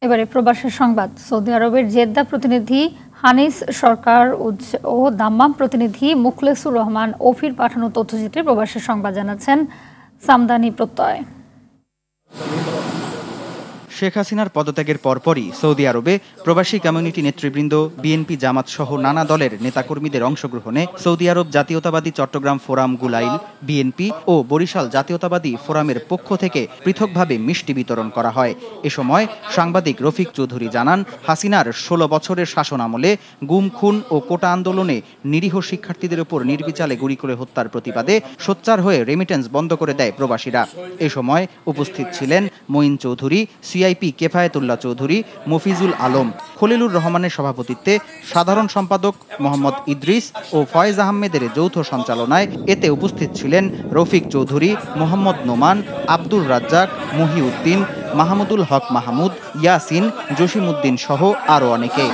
এবারে প্রবাসের সংবাদ। সৌদি আরবের জেদ্দা প্রতিনিধি হানিস সরকার ও দাম্মাম প্রতিনিধি মুখলেসুর রহমান অফির পাঠানো তথ্যচিত্রে প্রবাসের সংবাদ জানাচ্ছেন সামদানি প্রত্যয়। শেখ হাসিনার পদত্যাগের পরপরই সৌদি আরবে প্রবাসী কমিউনিটি নেতৃবৃন্দ, বিএনপি, জামাত সহ নানা দলের নেতাকর্মীদের অংশগ্রহণে সৌদি আরব জাতীয়তাবাদী চট্টগ্রাম ফোরাম গুলাইল, বিএনপি ও বরিশাল জাতীয়তাবাদী ফোরামের পক্ষ থেকে পৃথকভাবে মিষ্টি বিতরণ করা হয়। এ সময় সাংবাদিক রফিক চৌধুরী জানান, হাসিনার ১৬ বছরের শাসনামলে গুম, খুন ও কোটা আন্দোলনে নিরীহ শিক্ষার্থীদের উপর নির্বিচারে গুলি করে হত্যার প্রতিবাদে সোচ্চার হয়ে রেমিটেন্স বন্ধ করে দেয় প্রবাসীরা। এ সময় উপস্থিত ছিলেন মঈন চৌধুরী, সিআইপি কেফায়েতুল্লাহ চৌধুরী, মফিজুল আলম, খলিলুর রহমানের সভাপতিত্বে সাধারণ সম্পাদক মোহাম্মদ ইদ্রিস ও ফয়েজ আহমেদের যৌথ সঞ্চালনায়। এতে উপস্থিত ছিলেন রফিক চৌধুরী, মোহাম্মদ নোমান, আব্দুর রাজ্জাক, মহিউদ্দিন, মাহমুদুল হক মাহমুদ, ইয়াসিন, জসিমউদ্দিন সহ আরও অনেকে।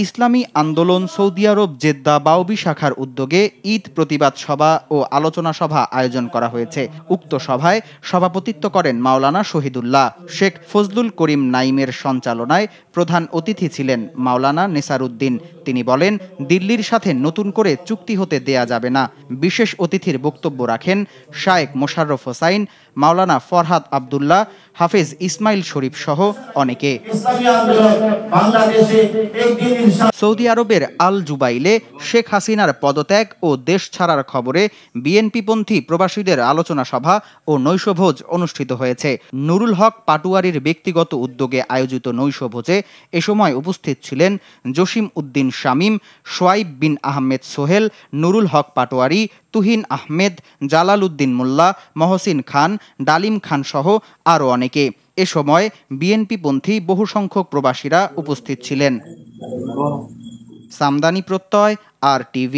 ইসলামী আন্দোলন সৌদি আরব জেদ্দা বাউবি শাখার উদ্যোগে ঈদ প্রতিবাদ সভা ও আলোচনা সভা আয়োজন করা হয়েছে। উক্ত সভায় সভাপতিত্ব করেন মাওলানা শহীদুল্লাহ। শেখ ফজলুল করিম নাইমের সঞ্চালনায় প্রধান অতিথি ছিলেন মাওলানা নেসারউদ্দিন। তিনি বলেন, দিল্লির সাথে নতুন করে চুক্তি হতে দেয়া যাবে না। বিশেষ অতিথির বক্তব্য রাখেন শায়েখ মোশাররফ হোসাইন, মাওলানা ফরহাদ আবদুল্লাহ, হাফেজ ইসমাইল শরীফ সহ অনেকে। সৌদি আরবের আল জুবাইলে শেখ হাসিনার পদত্যাগ ও দেশ ছাড়ার খবরে বিএনপিপন্থী প্রবাসীদের আলোচনা সভা ও নৈশভোজ অনুষ্ঠিত হয়েছে। নুরুল হক পাটুয়ারির ব্যক্তিগত উদ্যোগে আয়োজিত নৈশভোজে এ সময় উপস্থিত ছিলেন জসিমউদ্দিন শামীম, সোয়াইব বিন আহমেদ সোহেল, নুরুল হক পাটোয়ারি, তুহিন আহমেদ, জালাল উদ্দিন মোল্লা, মহসিন খান, ডালিম খান সহ আরও অনেকে। এ সময় বিএনপিপন্থী বহু সংখ্যক প্রবাসীরা উপস্থিত ছিলেন। সামদানি প্রত্যয়, RTV।